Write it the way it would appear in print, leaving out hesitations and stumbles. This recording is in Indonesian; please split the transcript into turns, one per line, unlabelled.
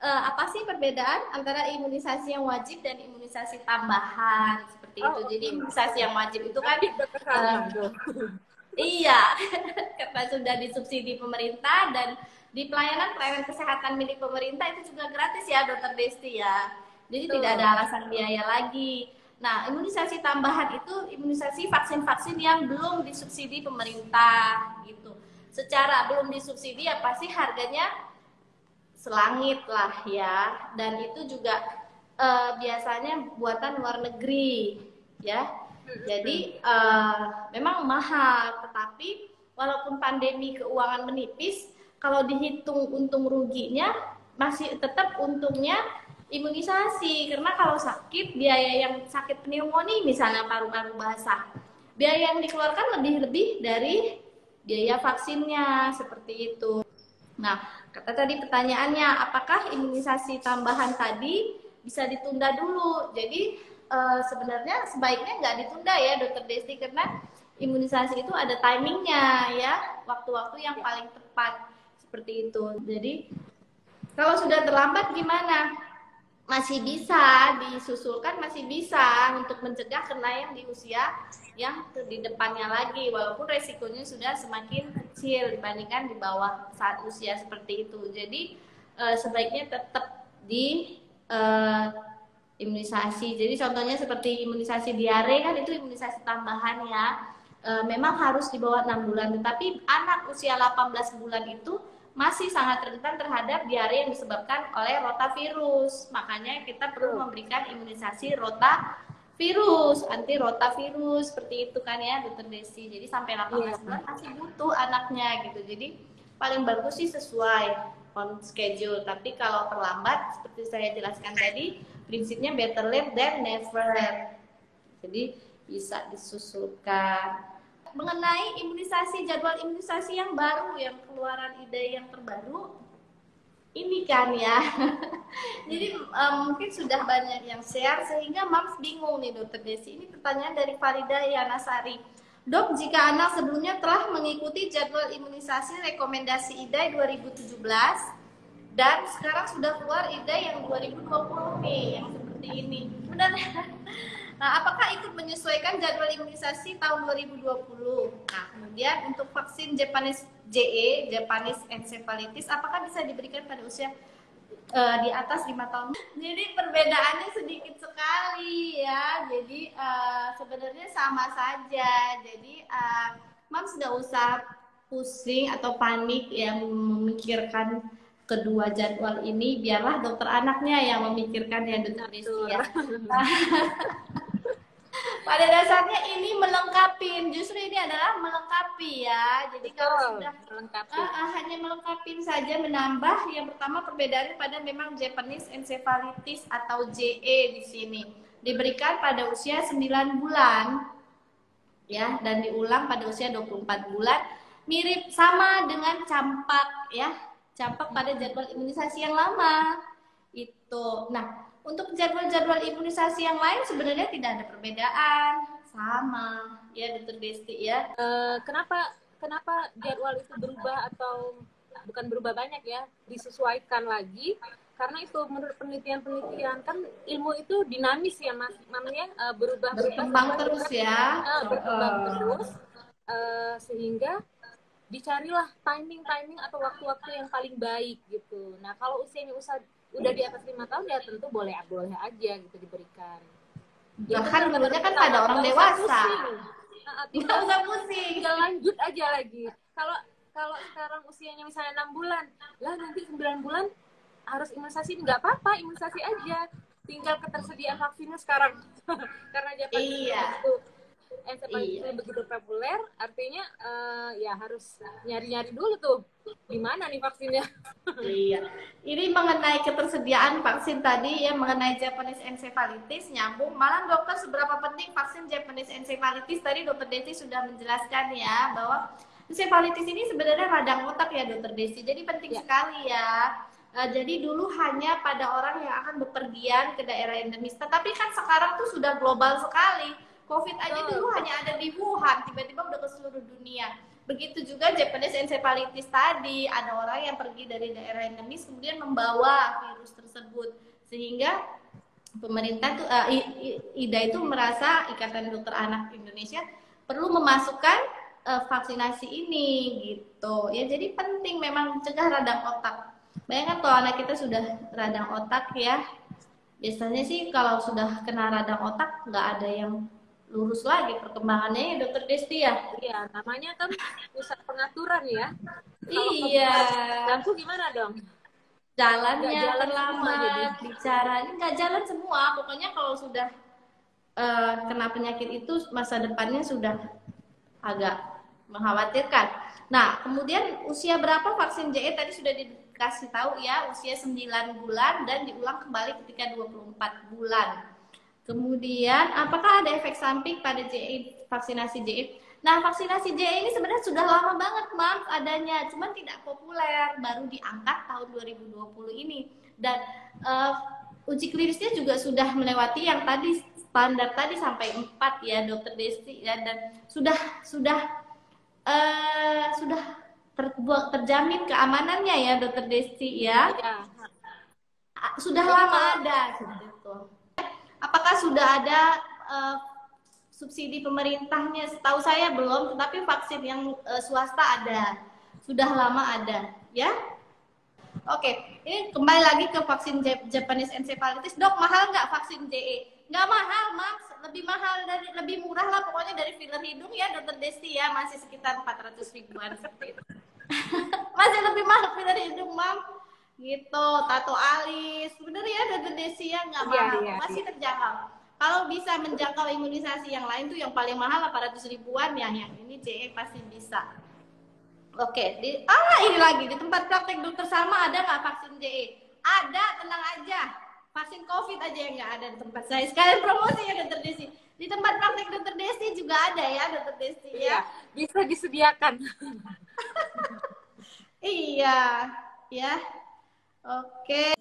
apa sih perbedaan antara imunisasi yang wajib dan imunisasi tambahan seperti itu.
Oh,
Jadi
oke.
imunisasi yang wajib itu kan
Tapi udah ke sana
uh,
tuh.
iya, karena sudah disubsidi pemerintah dan di pelayanan kesehatan milik pemerintah itu juga gratis ya, Dokter Desti ya. Jadi tidak ada
Betul.
alasan biaya lagi. Nah, imunisasi tambahan itu imunisasi vaksin-vaksin yang belum disubsidi pemerintah gitu. Secara belum disubsidi ya pasti harganya selangit lah ya. Dan itu juga biasanya buatan luar negeri ya. Jadi memang mahal, tetapi walaupun pandemi keuangan menipis, kalau dihitung untung ruginya masih tetap untungnya imunisasi, karena kalau sakit biaya yang sakit pneumonia misalnya paru-paru basah, biaya yang dikeluarkan lebih-lebih dari biaya vaksinnya seperti itu. Nah, kata tadi pertanyaannya, apakah imunisasi tambahan tadi bisa ditunda dulu? Jadi sebenarnya sebaiknya nggak ditunda ya, Dokter Desti, karena imunisasi itu ada timingnya ya, waktu-waktu yang paling tepat seperti itu. Jadi kalau sudah terlambat gimana? Masih bisa disusulkan, masih bisa untuk mencegah kena yang di usia yang di depannya lagi, walaupun resikonya sudah semakin kecil dibandingkan di bawah saat usia seperti itu. Jadi sebaiknya tetap di imunisasi. Jadi contohnya seperti imunisasi diare kan itu imunisasi tambahan ya. Memang harus di bawah 6 bulan, tetapi anak usia 18 bulan itu masih sangat rentan terhadap diare yang disebabkan oleh rotavirus. Makanya kita perlu
Betul.
memberikan imunisasi rotavirus, anti rotavirus seperti itu kan ya, Dokter Desi. Jadi sampai
Iya.
18 bulan masih butuh anaknya gitu. Jadi paling bagus sih sesuai on schedule. Tapi kalau terlambat seperti saya jelaskan tadi, prinsipnya better late than never. Jadi bisa disusulkan. Mengenai imunisasi, jadwal imunisasi yang baru, yang keluaran ide yang terbaru, ini kan ya. Jadi mungkin sudah banyak yang share sehingga Mams bingung nih, Dokter Desi. Ini pertanyaan dari Farida Yanasari. Dok, jika anak sebelumnya telah mengikuti jadwal imunisasi rekomendasi IDAI 2017 dan sekarang sudah keluar IDAI yang 2020 nih, yang seperti ini. Benar. Nah, apakah ikut menyesuaikan jadwal imunisasi tahun 2020? Nah, kemudian untuk vaksin Japanese JE, Japanese encephalitis, apakah bisa diberikan pada usia di atas 5 tahun? Jadi perbedaannya sedikit sekali ya. Jadi sebenarnya sama saja. Jadi Mam sudah usah pusing atau panik ya memikirkan kedua jadwal ini, biarlah dokter anaknya yang memikirkan ya, Dokter Desi ya. Pada dasarnya ini melengkapi, justru ini adalah melengkapi ya. Jadi kalau
Betul,
sudah
melengkapi.
hanya melengkapi saja, menambah. Yang pertama perbedaannya pada memang Japanese encephalitis atau JE di sini diberikan pada usia 9 bulan ya, dan diulang pada usia 24 bulan. Mirip sama dengan campak ya, campak pada jadwal imunisasi yang lama itu. Nah, untuk jadwal-jadwal imunisasi yang lain sebenarnya tidak ada perbedaan, sama ya, Dokter Desti ya.
Kenapa jadwal itu berubah atau bukan berubah banyak ya, disesuaikan lagi? Karena itu menurut penelitian-penelitian kan ilmu itu dinamis ya mas, namanya
Berkembang terus ya.
berkembang terus sehingga dicarilah timing atau waktu-waktu yang paling baik gitu. Nah kalau usianya udah di atas 5 tahun ya tentu boleh aja gitu diberikan.
Bahkan dulunya kan pada orang dewasa.
Tinggal
Nggak usah pusing.
tinggal lanjut aja lagi. Kalau sekarang usianya misalnya 6 bulan, lah nanti 9 bulan harus imunisasi, nggak apa-apa, imunisasi aja. Tinggal ketersediaan vaksinnya sekarang. Karena Japanese itu encephalitis begitu populer, artinya ya harus nyari-nyari dulu tuh di mana nih vaksinnya.
Iya. Ini mengenai ketersediaan vaksin tadi ya, mengenai Japanese encephalitis nyambung. Malah dokter, seberapa penting vaksin Japanese encephalitis, tadi Dokter Desi sudah menjelaskan ya bahwa encephalitis ini sebenarnya radang otak ya, Dokter Desi. Jadi penting sekali ya. Jadi dulu hanya pada orang yang akan bepergian ke daerah endemis, tetapi kan sekarang tuh sudah global sekali. COVID aja dulu hanya ada di Wuhan, tiba-tiba udah ke seluruh dunia. Begitu juga Japanese encephalitis tadi, ada orang yang pergi dari daerah endemis kemudian membawa virus tersebut, sehingga pemerintah tuh IDA itu merasa, Ikatan Dokter Anak Indonesia, perlu memasukkan vaksinasi ini gitu ya. Jadi penting memang mencegah radang otak. Bayangkan kalau anak kita sudah radang otak ya, biasanya sih kalau sudah kena radang otak nggak ada yang lurus lagi perkembangannya ya, Dokter Desti ya.
Iya, namanya kan pusat pengaturan ya.
Iya.
Lampu gimana dong?
Jalannya
jalan
terlambat, bicara ini nggak jalan semua. Pokoknya kalau sudah kena penyakit itu masa depannya sudah agak mengkhawatirkan. Nah, kemudian usia berapa vaksin JE tadi sudah dikasih tahu ya, usia 9 bulan dan diulang kembali ketika 24 bulan. Kemudian, apakah ada efek samping pada JE, vaksinasi JE? Nah, vaksinasi JE ini sebenarnya sudah lama banget, Mam, adanya, cuman tidak populer, baru diangkat tahun 2020 ini. Dan uji klinisnya juga sudah melewati yang tadi standar tadi sampai 4 ya, Dokter Desti ya, dan sudah terjamin keamanannya ya, Dokter Desti ya.
Ya.
Sudah lama ada gitu. Apakah sudah ada subsidi pemerintahnya? Setahu saya belum, tetapi vaksin yang swasta ada, sudah lama ada, ya. Oke, ini kembali lagi ke vaksin Japanese encephalitis. Dok, mahal nggak vaksin JE? Nggak mahal, Mas. Lebih murah lah pokoknya dari filler hidung ya, Dokter Desti ya, masih sekitar 400 ribuan seperti itu. Masih lebih mahal filler hidung, Mam. Gitu, tato alis, bener ya, Dokter Desi ya, nggak mahal, masih terjangkau. Kalau bisa menjangkau imunisasi yang lain tuh yang paling mahal 800 ribuan ya, yang ini JE pasti bisa. Oke, ini lagi di tempat praktek Dokter Salma ada nggak vaksin JE? Ada, tenang aja. Vaksin COVID aja yang nggak ada di tempat saya. Sekalian promosi ya, Dokter Desi. Di tempat praktek Dokter Desi juga ada ya, Dokter Desi ya.
Bisa disediakan.
Iya, ya. Oke.